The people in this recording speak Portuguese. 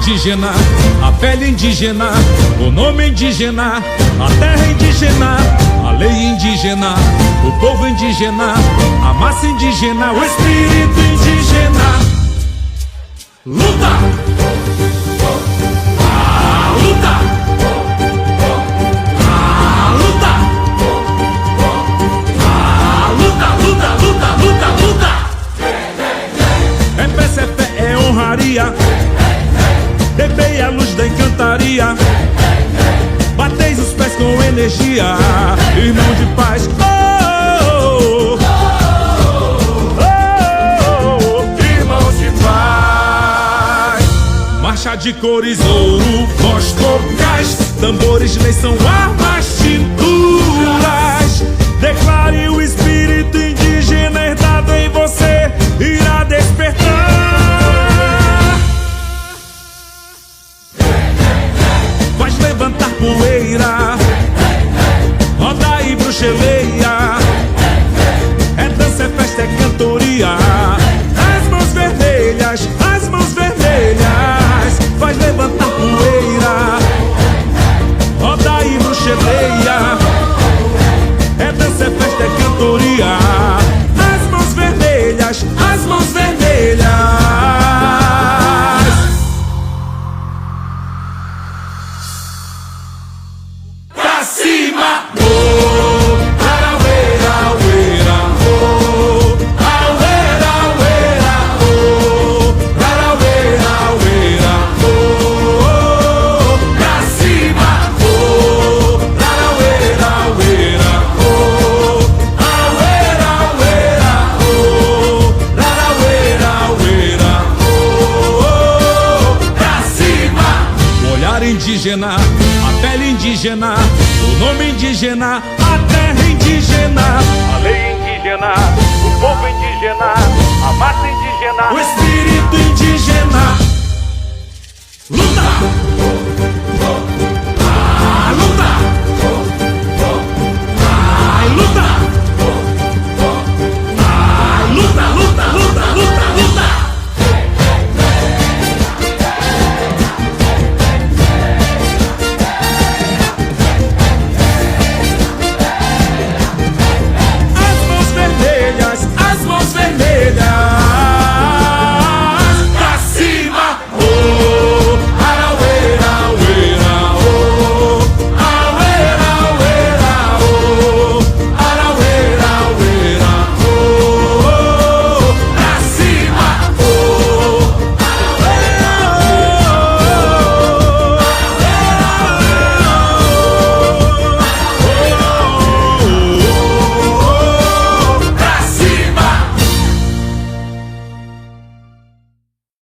indígena, a pele indígena, o nome indígena, a terra indígena, a lei indígena, o povo indígena, a massa indígena, o espírito indígena. Luta! A luta! A luta! A luta, luta, luta, luta, luta! É prece, é fé, é honraria. Bebei a luz da encantaria. Bateis os pés com energia, irmão de paz. Oh, oh, oh, irmãos de paz. Marcha de cores, ouro, voz, vocais, tambores, leis são armas, tinturas. Declare o espírito indígena herdado em você, irá despertar. Faz levantar poeira, roda e bruxeleia. É dança, é festa, é cantoria. As mãos vermelhas, as mãos vermelhas. Faz levantar poeira, roda e bruxeleia. É dança, é festa, é cantoria. As mãos vermelhas, as mãos vermelhas. Pra cima! Oh, araueira, aueira, oh, aueira, aueira, oh, araueira, aueira, oh, pra cima! Oh, araueira, aueira, oh, aueira, aueira, oh, araueira, aueira, oh, pra cima! O olhar indígena, a pele indígena, o nome indígena, a terra indígena, a lei indígena, o povo indígena, a massa indígena, o espírito indígena. Luta!